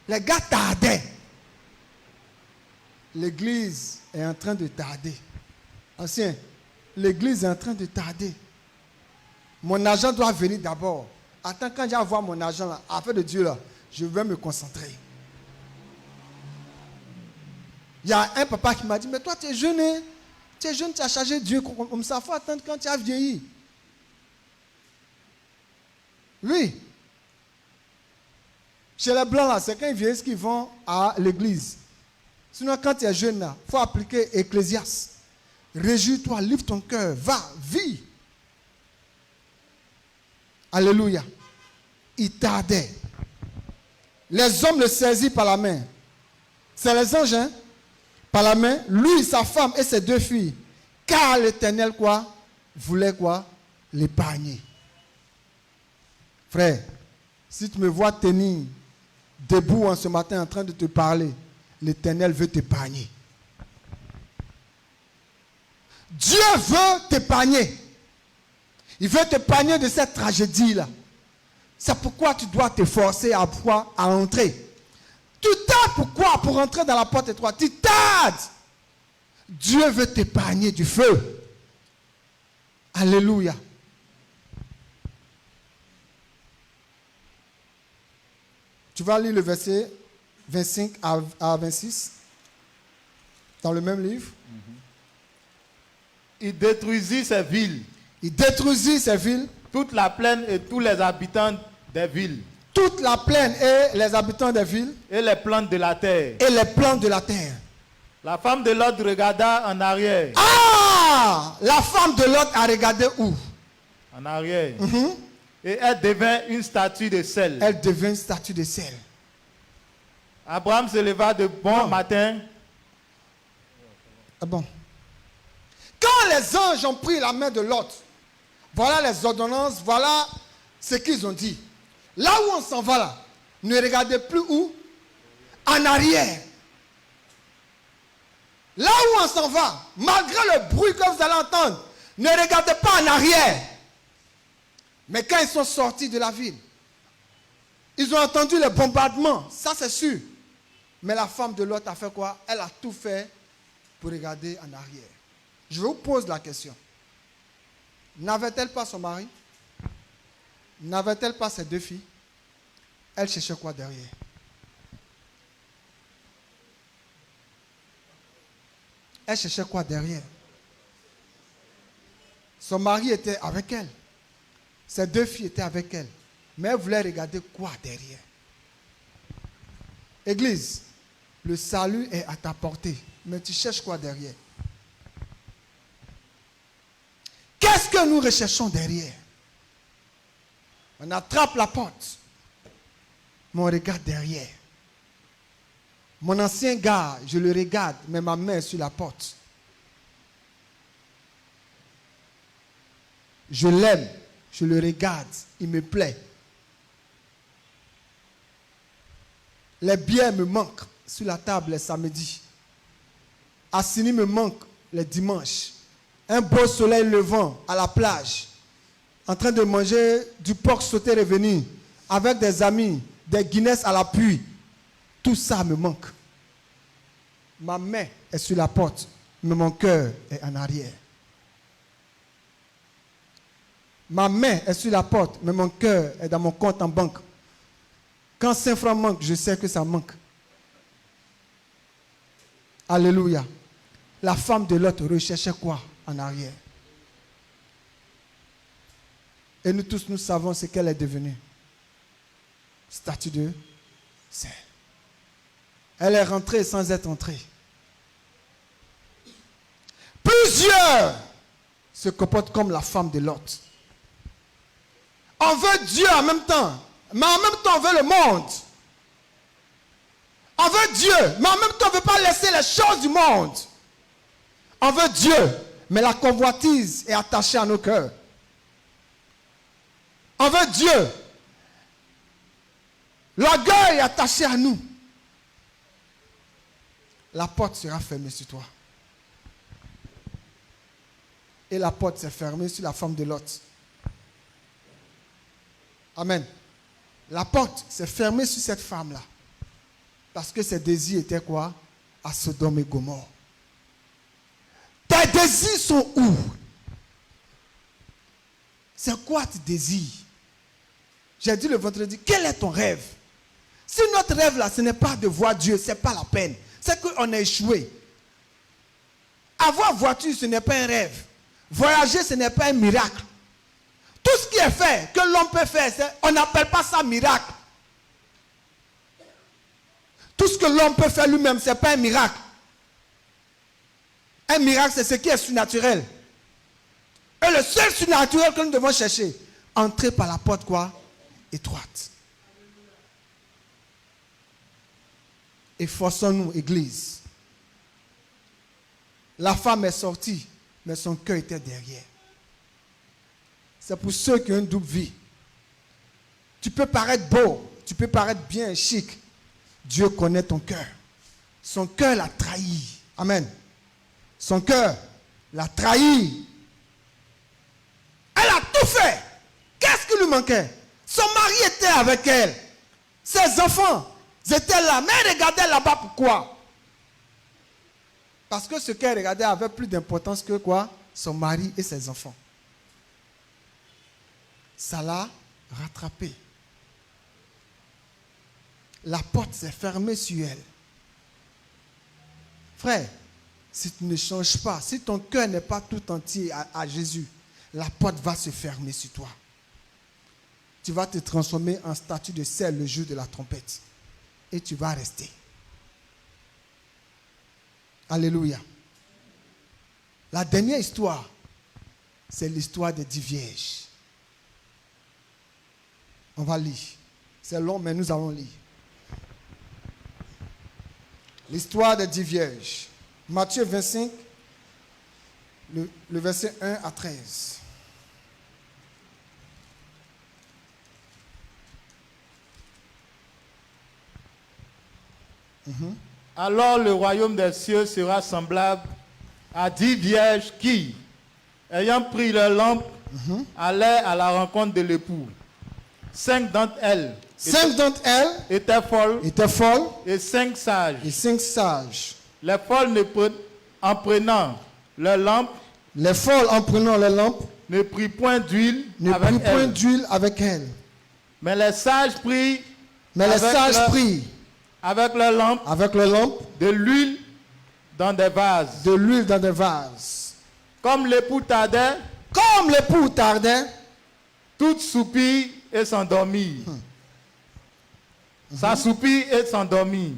A: Les gars tardaient. L'église est en train de tarder. Ancien, l'église est en train de tarder. Mon argent doit venir d'abord. Attends, quand j'ai avoir mon argent là, affaire de Dieu là, je vais me concentrer. Il y a un papa qui m'a dit, mais toi tu es jeune, hein? Tu es jeune, tu as chargé Dieu comme ça, il faut attendre quand tu as vieilli. Oui. Chez les blancs là, c'est quand ils vieillissent qu'ils vont à l'église. Sinon quand tu es jeune là, il faut appliquer Ecclésiaste. Réjouis-toi, livre ton cœur, va, vis. Alléluia. Il tardait. Les hommes le saisirent par la main. C'est les anges, hein? Par la main, lui, sa femme et ses deux filles. Car l'Éternel, quoi? Voulait quoi? L'épargner. Frère, si tu me vois tenir debout en ce matin en train de te parler, l'Éternel veut t'épargner. Dieu veut t'épargner. Il veut t'épargner de cette tragédie-là. C'est pourquoi tu dois te forcer à entrer. Tu tardes pourquoi? Pour entrer dans la porte étroite. Tu tardes. Dieu veut t'épargner du feu. Alléluia. Tu vas lire le verset 25 à 26 dans le même livre.
C: Il détruisit ces villes.
A: Il détruisit ces villes.
C: Toute la plaine et tous les habitants des villes.
A: Toute la plaine et les habitants des villes.
C: Et les plantes de la terre.
A: Et les plantes de la terre.
C: La femme de Lot regarda en arrière.
A: Ah! La femme de Lot a regardé où?
C: En arrière. Et elle devint une statue de sel.
A: Elle devint une statue de sel.
C: Abraham se leva de bon matin.
A: Ah bon. Quand les anges ont pris la main de Lot, voilà les ordonnances, voilà ce qu'ils ont dit. Là où on s'en va là, ne regardez plus où? En arrière. Là où on s'en va, malgré le bruit que vous allez entendre, ne regardez pas en arrière. Mais quand ils sont sortis de la ville, ils ont entendu les bombardements, ça c'est sûr. Mais la femme de Lot a fait quoi? Elle a tout fait pour regarder en arrière. Je vous pose la question. N'avait-elle pas son mari? N'avait-elle pas ses deux filles? Elle cherchait quoi derrière? Elle cherchait quoi derrière? Son mari était avec elle. Ses deux filles étaient avec elle. Mais elle voulait regarder quoi derrière? Église, le salut est à ta portée. Mais tu cherches quoi derrière? Qu'est-ce que nous recherchons derrière? On attrape la porte. mais on regarde derrière. Mon ancien gars, je le regarde, mais ma main est sur la porte. Je l'aime, je le regarde, il me plaît. Les billets me manquent sur la table les samedis. Assini me manque les dimanches. Un beau soleil levant à la plage, en train de manger du porc sauté revenu, avec des amis, des Guinness à l'appui. Tout ça me manque. Ma main est sur la porte, mais mon cœur est en arrière. Ma main est sur la porte, mais mon cœur est dans mon compte en banque. Quand 5 francs manquent, je sais que ça manque. Alléluia. La femme de l'autre recherchait quoi en arrière? Et nous tous, nous savons ce qu'elle est devenue. Statue de sel. Elle est rentrée sans être entrée. Plusieurs se comportent comme la femme de l'autre. On veut Dieu en même temps, mais en même temps on veut le monde. On veut Dieu, mais en même temps on ne veut pas laisser les choses du monde. On veut Dieu, mais la convoitise est attachée à nos cœurs. On veut Dieu. L'orgueil est attaché à nous. La porte sera fermée sur toi. Et la porte s'est fermée sur la femme de Lot. Amen. La porte s'est fermée sur cette femme-là. Parce que ses désirs étaient quoi? À Sodome et Gomorrhe. Tes désirs sont où? C'est quoi tes désirs? J'ai dit le vendredi, quel est ton rêve? Si notre rêve là, ce n'est pas de voir Dieu, ce n'est pas la peine. C'est qu'on a échoué. Avoir voiture, ce n'est pas un rêve. Voyager, ce n'est pas un miracle. Tout ce qui est fait, que l'homme peut faire, on n'appelle pas ça miracle. Tout ce que l'homme peut faire lui-même, ce n'est pas un miracle. Un miracle, c'est ce qui est surnaturel. Et le seul surnaturel que nous devons chercher, entrer par la porte quoi? Étroite. Efforçons-nous, Église. La femme est sortie, mais son cœur était derrière. C'est pour ceux qui ont une double vie. Tu peux paraître beau, tu peux paraître bien, chic. Dieu connaît ton cœur. Son cœur l'a trahi. Amen. Son cœur l'a trahi. Elle a tout fait. Qu'est-ce qui lui manquait? Son mari était avec elle. Ses enfants étaient là. Mais elle regardait là-bas pourquoi? Parce que ce qu'elle regardait avait plus d'importance que quoi? Son mari et ses enfants. Ça l'a rattrapé. La porte s'est fermée sur elle. Frère, si tu ne changes pas, si ton cœur n'est pas tout entier à Jésus, la porte va se fermer sur toi. Tu vas te transformer en statue de sel le jour de la trompette. Et tu vas rester. Alléluia. La dernière histoire, c'est l'histoire des 10 vierges. On va lire. C'est long, mais nous allons lire. L'histoire des 10 vierges. Matthieu 25, le verset 1 à 13.
C: Alors le royaume des cieux sera semblable à 10 vierges qui, ayant pris leur lampe, allaient à la rencontre de l'époux. 5 d'entre elles étaient folles, et 5 sages. Les folles en prenant leur lampe, ne prirent point d'huile
A: avec elles.
C: Mais les sages prirent avec leur lampe, de l'huile dans des vases. Comme l'époux tardait, toutes soupirent et s'endormirent. S'assoupirent et s'endormirent.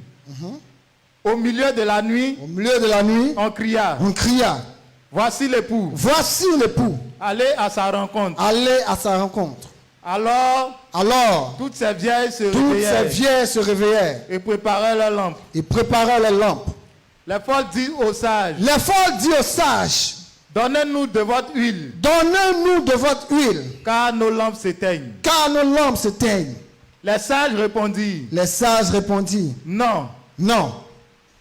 C: Au milieu de la nuit, on cria. Voici l'époux. Allez à sa rencontre.
B: Alors,
C: toutes ces vieilles se réveillèrent
B: et préparaient leurs lampes.
C: Les folles disent aux
B: sages,
C: donnez-nous de votre huile, car nos lampes s'éteignent. Les sages répondirent, non,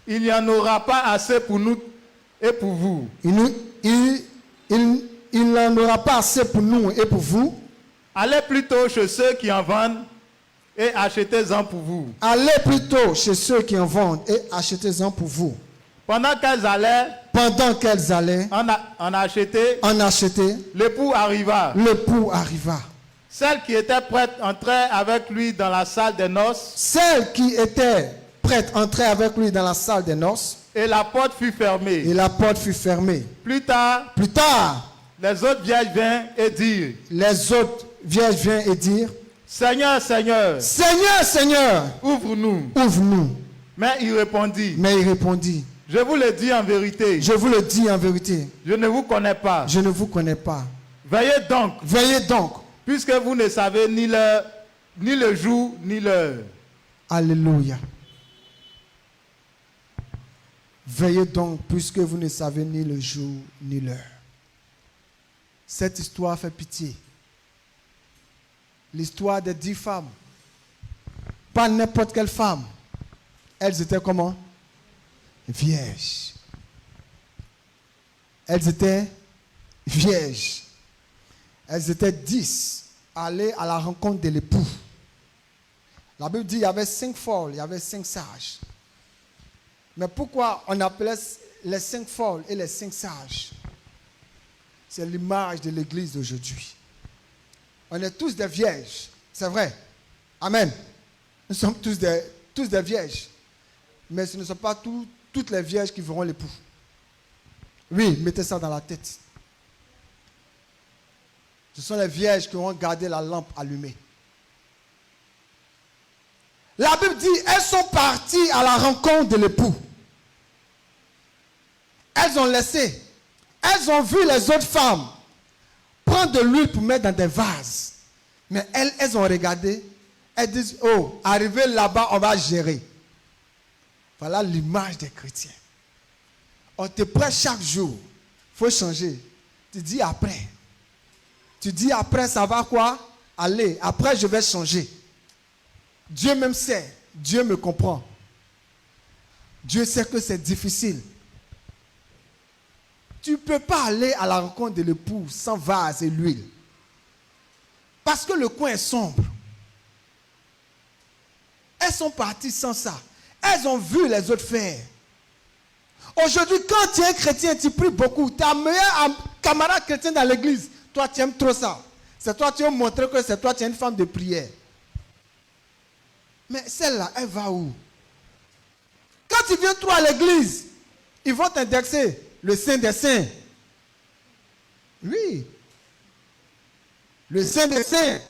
C: il n'y en aura pas assez pour nous et pour vous.
B: Il n'en aura pas assez pour nous et pour vous.
C: Allez plutôt chez ceux qui en vendent et achetez-en pour vous. Pendant qu'elles allaient en acheter, l'époux arriva. Celle qui était prête entrait avec lui dans la salle des noces. Et la porte fut fermée. Plus tard, les autres vierges vinrent et dirent, Seigneur, ouvre-nous. Mais il répondit, je vous le dis en vérité, je ne vous connais pas. Veillez donc, puisque vous ne savez ni le jour, ni l'heure.
B: Alléluia. Veillez donc, puisque vous ne savez ni le jour, ni l'heure. Cette histoire fait pitié. L'histoire des 10 femmes. Pas n'importe quelle femme. Elles étaient comment? Vierges. Elles étaient 10 allées à la rencontre de l'époux. La Bible dit qu'il y avait 5 folles, il y avait 5 sages. Mais pourquoi on appelait les 5 folles et les 5 sages? C'est l'image de l'église d'aujourd'hui. On est tous des vierges, c'est vrai. Amen. Nous sommes tous des vierges. Mais ce ne sont pas toutes les vierges qui verront l'époux. Oui, mettez ça dans la tête. Ce sont les vierges qui auront gardé la lampe allumée. La Bible dit, elles sont parties à la rencontre de l'époux. Elles ont vu les autres femmes prendre de l'huile pour mettre dans des vases. Mais elles ont regardé. Elles disent, oh, arrivé là-bas, on va gérer. Voilà l'image des chrétiens. On te prête chaque jour. Il faut changer. Tu dis après, ça va quoi? Allez, après je vais changer. Dieu même sait. Dieu me comprend. Dieu sait que c'est difficile. Tu ne peux pas aller à la rencontre de l'époux sans vase et l'huile. Parce que le coin est sombre. Elles sont parties sans ça. Elles ont vu les autres faire. Aujourd'hui, quand tu es chrétien, tu pries beaucoup. Tu as un meilleur camarade chrétien dans l'église. Toi, tu aimes trop ça. C'est toi, tu veux montrer que c'est toi, tu es une femme de prière. Mais celle-là, elle va où? Quand tu viens trop à l'église, ils vont t'indexer le Saint des Saints. Oui. Le Saint des Saints.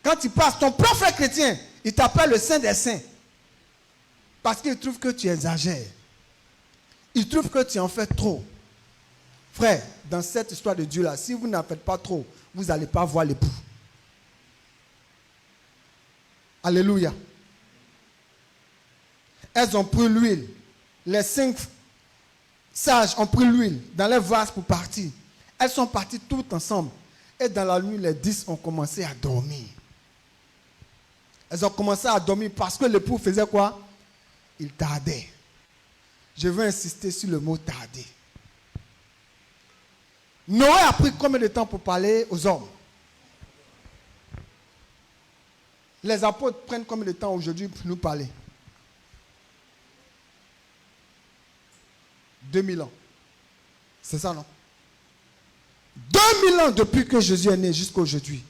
B: Quand tu passes, ton propre frère chrétien, il t'appelle le Saint des Saints. Parce qu'il trouve que tu exagères. Il trouve que tu en fais trop. Frère, dans cette histoire de Dieu-là, si vous n'en faites pas trop, vous n'allez pas voir l'époux. Alléluia. Elles ont pris l'huile. Les 5 sages ont pris l'huile dans les vases pour partir. Elles sont parties toutes ensemble. Et dans la nuit, les 10 ont commencé à dormir. Elles ont commencé à dormir parce que l'époux faisait quoi? Il tardait. Je veux insister sur le mot tarder. Noé a pris combien de temps pour parler aux hommes? Les apôtres prennent combien de temps aujourd'hui pour nous parler? 2000 ans. C'est ça, non? 2000 ans depuis que Jésus est né jusqu'à aujourd'hui,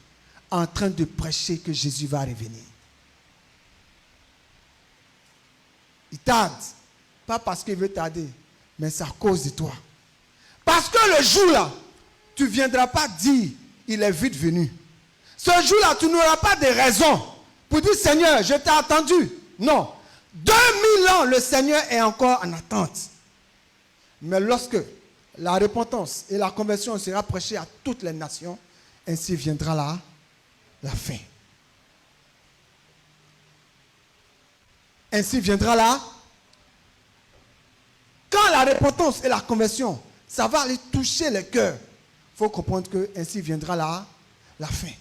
B: en train de prêcher que Jésus va revenir. Il tarde. Pas parce qu'il veut tarder, mais c'est à cause de toi. Parce que le jour-là, tu ne viendras pas dire, il est vite venu. Ce jour-là, tu n'auras pas de raison pour dire, Seigneur, je t'ai attendu. Non. 2000 ans, le Seigneur est encore en attente. Mais lorsque la repentance et la conversion sera prêchée à toutes les nations, ainsi viendra la fin.
A: ainsi viendra là. Quand la repentance et la conversion, ça va aller toucher les cœurs. Il faut comprendre que ainsi viendra là la fin.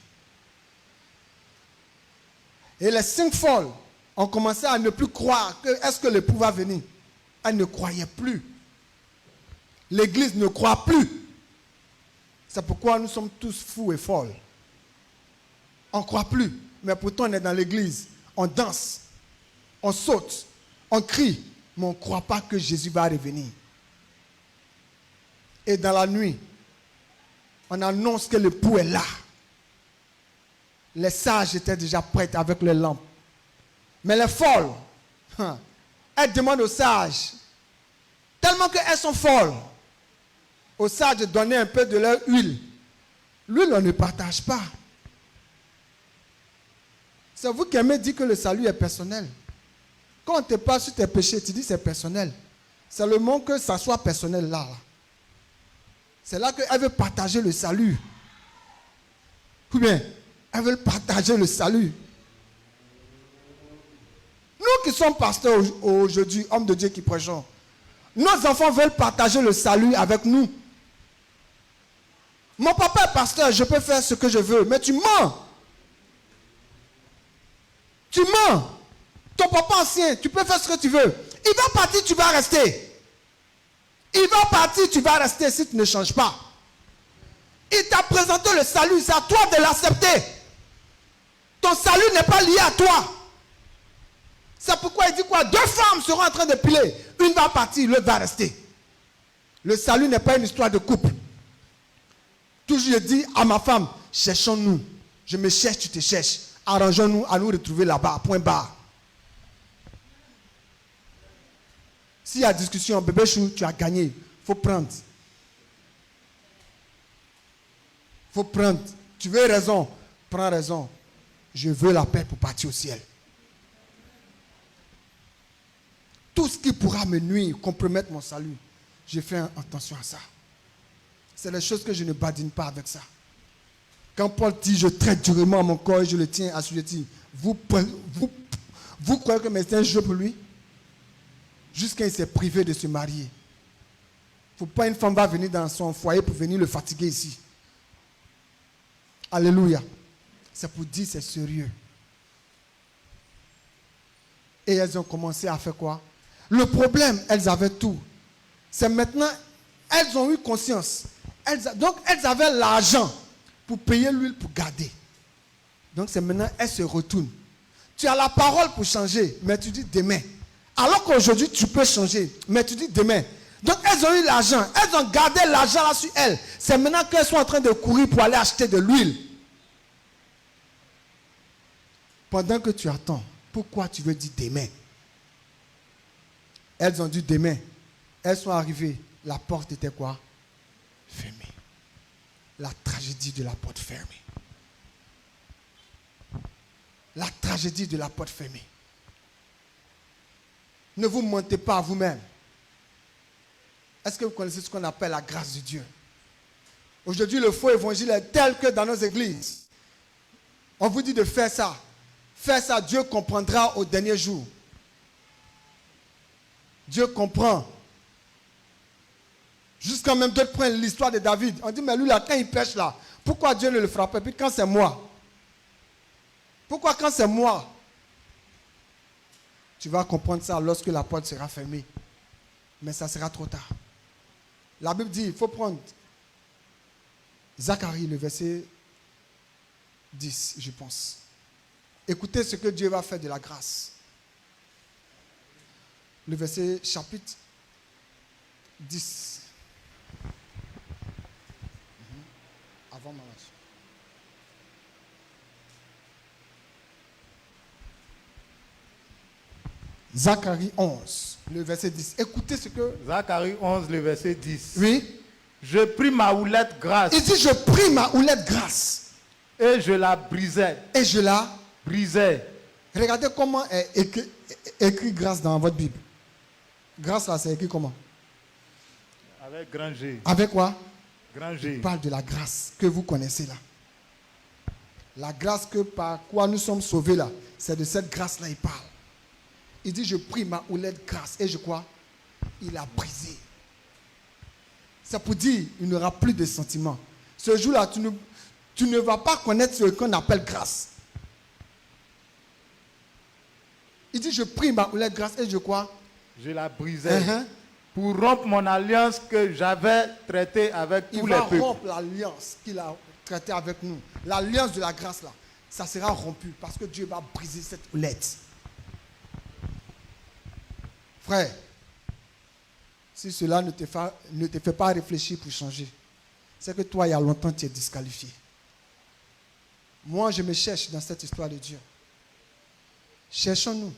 A: Et les 5 folles ont commencé à ne plus croire que est-ce que le pouvoir va venir. Elles ne croyaient plus. L'église ne croit plus. C'est pourquoi nous sommes tous fous et folles. On ne croit plus. Mais pourtant on est dans l'église. On danse. On saute. On crie. Mais on ne croit pas que Jésus va revenir. Et dans la nuit, on annonce que l'époux est là. Les sages étaient déjà prêts avec les lampes. Mais les folles, elles demandent aux sages, tellement qu'elles sont folles, aux sages de donner un peu de leur huile. L'huile, on ne partage pas. C'est vous qui aimez dire que le salut est personnel. Quand on te parle sur tes péchés, tu dis c'est personnel. C'est le moment que ça soit personnel là. C'est là qu'elle veut partager le salut. Ou bien, elle veut partager le salut. Nous qui sommes pasteurs aujourd'hui, hommes de Dieu qui prêchons, nos enfants veulent partager le salut avec nous. Mon papa est pasteur, je peux faire ce que je veux, mais tu mens. Tu mens. Ton papa ancien, tu peux faire ce que tu veux. Il va partir, tu vas rester. Il va partir, tu vas rester si tu ne changes pas. Il t'a présenté le salut, c'est à toi de l'accepter. Ton salut n'est pas lié à toi. C'est pourquoi il dit quoi? 2 femmes seront en train de piler. Une va partir, l'autre va rester. Le salut n'est pas une histoire de couple. Toujours je dis à ma femme, cherchons-nous. Je me cherche, tu te cherches. Arrangeons-nous à nous retrouver là-bas, point barre. S'il y a discussion, bébé chou, tu as gagné. Il faut prendre. Il faut prendre. Tu veux raison, prends raison. Je veux la paix pour partir au ciel. Tout ce qui pourra me nuire, compromettre mon salut, je fais attention à ça. C'est les choses que je ne badine pas avec ça. Quand Paul dit, je traite durement mon corps et je le tiens assujetti, vous croyez que c'est un jeu pour lui? Jusqu'à il s'est privé de se marier. Il ne faut pas une femme va venir dans son foyer pour venir le fatiguer ici. Alléluia. C'est pour dire c'est sérieux. Et elles ont commencé à faire quoi? Le problème, elles avaient tout. C'est maintenant, elles ont eu conscience. Donc, elles avaient l'argent pour payer l'huile pour garder. Donc, c'est maintenant, elles se retournent. Tu as la parole pour changer, mais tu dis demain. Alors qu'aujourd'hui, tu peux changer, mais tu dis demain. Donc, elles ont eu l'argent. Elles ont gardé l'argent là sur elles. C'est maintenant qu'elles sont en train de courir pour aller acheter de l'huile. Pendant que tu attends, pourquoi tu veux dire demain? Elles ont dit demain. Elles sont arrivées. La porte était quoi? Fermée. La tragédie de la porte fermée. La tragédie de la porte fermée. Ne vous mentez pas à vous-même. Est-ce que vous connaissez ce qu'on appelle la grâce de Dieu? Aujourd'hui, le faux évangile est tel que dans nos églises, on vous dit de faire ça. Faire ça, Dieu comprendra au dernier jour. Dieu comprend. Jusqu'à même d'autres prennent l'histoire de David. On dit, mais lui là, quand il pêche là, pourquoi Dieu ne le frappe pas? Puis quand c'est moi? Pourquoi quand c'est moi? Tu vas comprendre ça lorsque la porte sera fermée. Mais ça sera trop tard. La Bible dit, il faut prendre Zacharie, le verset 10, je pense. Écoutez ce que Dieu va faire de la grâce. Le verset chapitre 10. Avant ma marche. Zacharie 11, le verset 10. Écoutez ce que...
C: Zacharie 11, le verset 10.
A: Oui.
C: Je pris ma houlette grasse.
A: Il dit, je pris ma houlette grasse.
C: Et je la brisais.
A: Et je la
C: brisais.
A: Regardez comment est écrit grâce dans votre Bible. Grâce là, c'est écrit comment?
C: Avec grand G.
A: Avec quoi?
C: Grand G.
A: Il parle de la grâce que vous connaissez là. La grâce que par quoi nous sommes sauvés là. C'est de cette grâce là il parle. Il dit, je pris ma houlette grasse. Et je crois, il a brisé. C'est pour dire, il n'y aura plus de sentiments. Ce jour-là, tu ne vas pas connaître ce qu'on appelle grâce. Il dit, je pris ma houlette grasse et je crois.
C: Je la brisais pour rompre mon alliance que j'avais traitée avec tous les peuples.
A: Il va rompre l'alliance qu'il a traitée avec nous. L'alliance de la grâce là, ça sera rompu parce que Dieu va briser cette houlette. Frère, si cela ne te fait pas réfléchir pour changer, c'est que toi, il y a longtemps, tu es disqualifié. Moi, je me cherche dans cette histoire de Dieu. Cherchons-nous.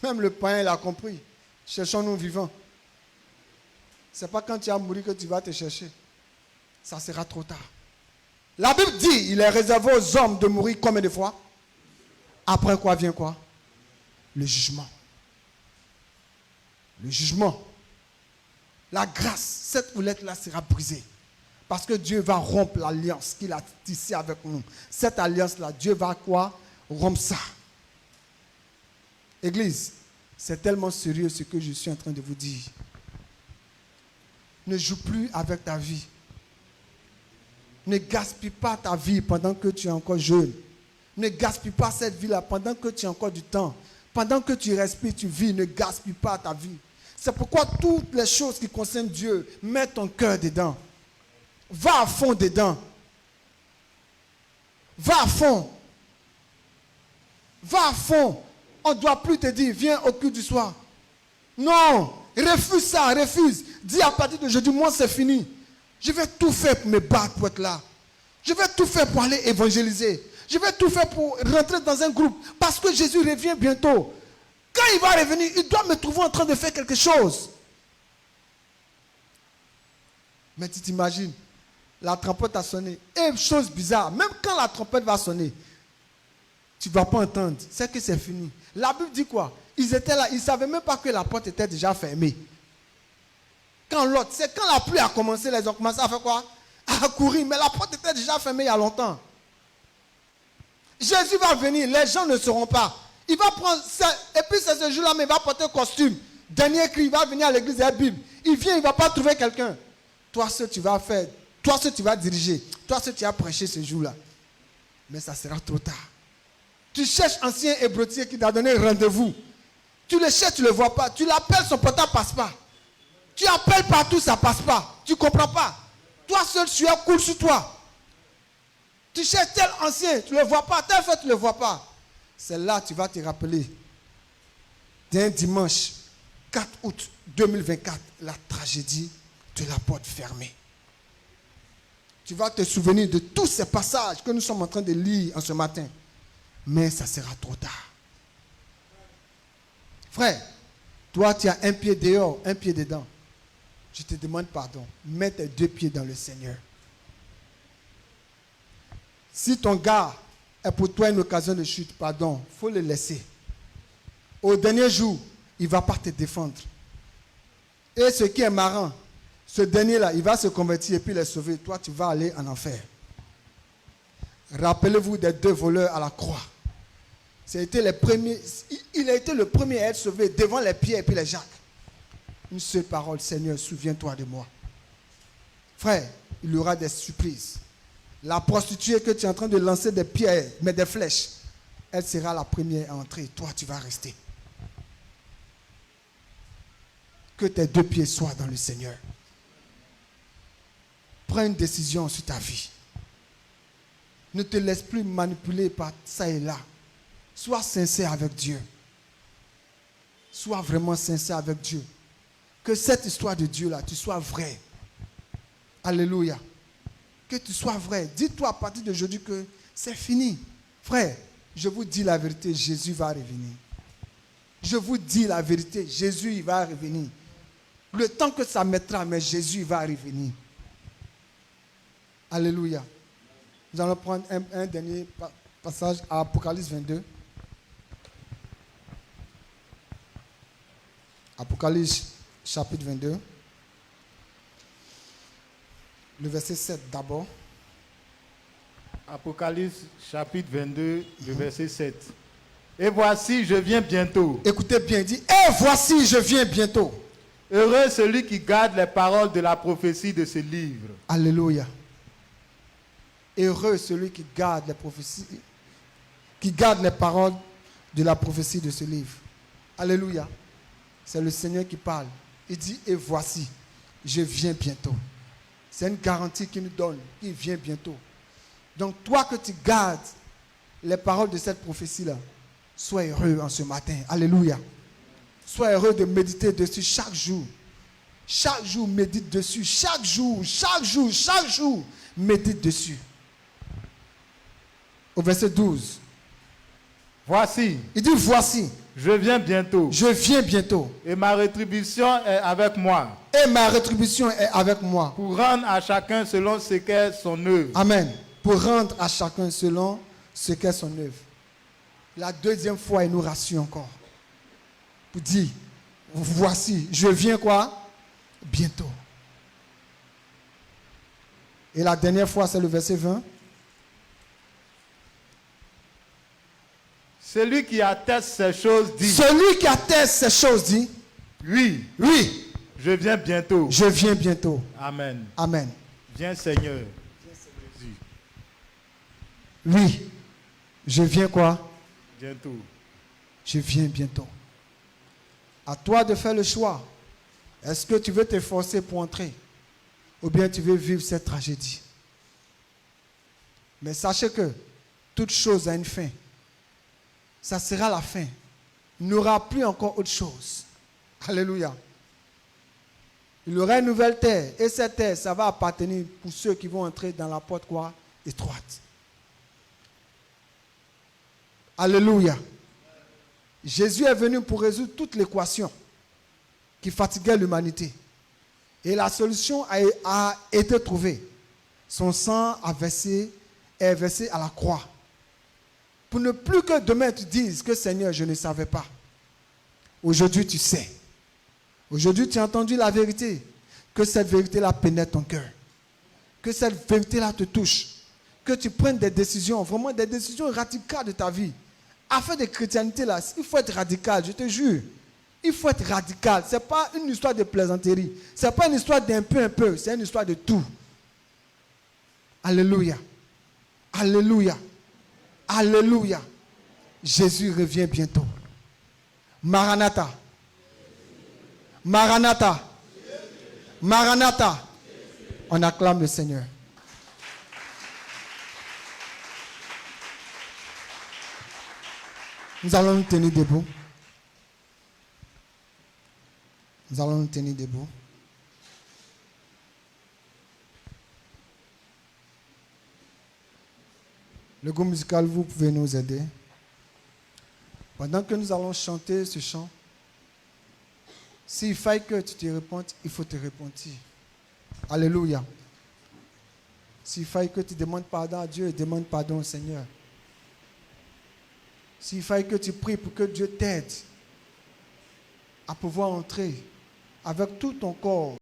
A: Même le païen, il a compris. Cherchons-nous vivants. Ce n'est pas quand tu vas mourir que tu vas te chercher. Ça sera trop tard. La Bible dit, il est réservé aux hommes de mourir combien de fois? Après quoi vient quoi? Le jugement. Le jugement. La grâce, cette houlette-là sera brisée. Parce que Dieu va rompre l'alliance qu'il a tissée avec nous. Cette alliance-là, Dieu va quoi? Rompre ça. Église, c'est tellement sérieux ce que je suis en train de vous dire. Ne joue plus avec ta vie. Ne gaspille pas ta vie pendant que tu es encore jeune. Ne gaspille pas cette vie-là pendant que tu as encore du temps. Pendant que tu respires, tu vis, ne gaspille pas ta vie. C'est pourquoi toutes les choses qui concernent Dieu, mets ton cœur dedans. Va à fond dedans. Va à fond. Va à fond. On ne doit plus te dire, viens au culte du soir. Non, refuse ça, refuse. Dis à partir d'aujourd'hui, moi c'est fini. Je vais tout faire pour me battre pour être là. Je vais tout faire pour aller évangéliser. Je vais tout faire pour rentrer dans un groupe. Parce que Jésus revient bientôt. Quand il va revenir, il doit me trouver en train de faire quelque chose. Mais tu t'imagines, la trompette a sonné. Et chose bizarre, même quand la trompette va sonner, tu ne vas pas entendre. C'est que c'est fini. La Bible dit quoi? Ils étaient là, ils ne savaient même pas que la porte était déjà fermée. C'est quand la pluie a commencé, ils ont commencé à faire quoi? À courir, mais la porte était déjà fermée il y a longtemps. Jésus va venir, les gens ne sauront pas. Il va prendre, et puis c'est ce jour-là, mais il va porter un costume. Dernier cri, il va venir à l'église et à la Bible. Il vient, il ne va pas trouver quelqu'un. Toi, ce que tu vas faire, toi, ce que tu vas diriger, toi, ce que tu as prêché ce jour-là. Mais ça sera trop tard. Tu cherches ancien hébrétien qui t'a donné rendez-vous. Tu le cherches, tu ne le vois pas. Tu l'appelles, son portable ne passe pas. Tu appelles partout, ça ne passe pas. Tu ne comprends pas. Toi seul, tu as cool sur toi. Tu cherches tel ancien, tu ne le vois pas. Tel fait, tu ne le vois pas. C'est là que tu vas te rappeler d'un dimanche 4 août 2024, la tragédie de la porte fermée. Tu vas te souvenir de tous ces passages que nous sommes en train de lire en ce matin. Mais ça sera trop tard. Frère, toi tu as un pied dehors, un pied dedans. Je te demande pardon. Mets tes 2 pieds dans le Seigneur. Si ton gars est pour toi une occasion de chute, pardon, il faut le laisser. Au dernier jour, il ne va pas te défendre. Et ce qui est marrant, ce dernier-là, il va se convertir et puis les sauver. Toi, tu vas aller en enfer. Rappelez-vous des 2 voleurs à la croix. Il a été le premier à être sauvé devant les pierres et puis les Jacques. Une seule parole, Seigneur, souviens-toi de moi. Frère, il y aura des surprises. La prostituée que tu es en train de lancer des pierres, mais des flèches, elle sera la première à entrer. Toi, tu vas rester. Que tes 2 pieds soient dans le Seigneur. Prends une décision sur ta vie. Ne te laisse plus manipuler par ça et là. Sois sincère avec Dieu. Sois vraiment sincère avec Dieu. Que cette histoire de Dieu là, tu sois vrai. Alléluia. Que tu sois vrai. Dis-toi à partir d'aujourd'hui que c'est fini. Frère, je vous dis la vérité, Jésus va revenir. Je vous dis la vérité, Jésus il va revenir. Le temps que ça mettra, mais Jésus va revenir. Alléluia. Nous allons prendre un dernier passage à Apocalypse 22. Apocalypse chapitre 22. Le verset 7 d'abord.
C: Apocalypse chapitre 22, le verset 7. Et voici, je viens bientôt.
A: Écoutez bien, il dit, et voici, je viens bientôt.
C: Heureux celui qui garde les paroles de la prophétie de ce livre.
A: Alléluia. Heureux celui qui garde les prophéties, qui garde les paroles de la prophétie de ce livre. Alléluia. C'est le Seigneur qui parle. Il dit, et voici, je viens bientôt. C'est une garantie qu'il nous donne, qu'il vient bientôt. Donc toi que tu gardes les paroles de cette prophétie-là, sois heureux en ce matin. Alléluia. Sois heureux de méditer dessus chaque jour. Chaque jour, médite dessus. Chaque jour, médite dessus. Au verset 12.
C: Voici.
A: Il dit voici.
C: Je viens bientôt.
A: Je viens bientôt.
C: Et ma rétribution est avec moi.
A: Et ma rétribution est avec moi.
C: Pour rendre à chacun selon ce qu'est son œuvre.
A: Amen. Pour rendre à chacun selon ce qu'est son œuvre. La deuxième fois, il nous rassure encore. Pour dire, voici, je viens quoi? Bientôt. Et la dernière fois, c'est le verset 20.
C: Celui qui atteste ces choses dit.
A: Celui qui atteste ces choses dit.
C: Oui.
A: Oui.
C: Je viens bientôt.
A: Je viens bientôt.
C: Amen.
A: Amen.
C: Viens Seigneur.
A: Oui. Je viens quoi?
C: Bientôt.
A: Je viens bientôt. À toi de faire le choix. Est-ce que tu veux t'efforcer pour entrer? Ou bien tu veux vivre cette tragédie? Mais sachez que toute chose a une fin. Ça sera la fin. Il n'y aura plus encore autre chose. Alléluia. Il y aura une nouvelle terre. Et cette terre, ça va appartenir pour ceux qui vont entrer dans la porte quoi? Étroite. Alléluia. Jésus est venu pour résoudre toute l'équation qui fatiguait l'humanité. Et la solution a été trouvée. Son sang est versé à la croix. Pour ne plus que demain tu dises que Seigneur, je ne savais pas. Aujourd'hui, tu sais. Aujourd'hui, tu as entendu la vérité. Que cette vérité-là pénètre ton cœur. Que cette vérité-là te touche. Que tu prennes des décisions, vraiment des décisions radicales de ta vie. Afin de chrétienté, là, il faut être radical, je te jure. Il faut être radical. Ce n'est pas une histoire de plaisanterie. Ce n'est pas une histoire d'un peu, un peu. C'est une histoire de tout. Alléluia. Alléluia. Alléluia. Jésus revient bientôt. Maranatha. Maranatha. Maranatha. On acclame le Seigneur. Nous allons nous tenir debout. Nous allons nous tenir debout. Le groupe musical, vous pouvez nous aider. Pendant que nous allons chanter ce chant, s'il faille que tu te repentes, il faut te repentir. Alléluia. S'il faille que tu demandes pardon à Dieu, demande pardon au Seigneur. S'il faille que tu pries pour que Dieu t'aide à pouvoir entrer avec tout ton corps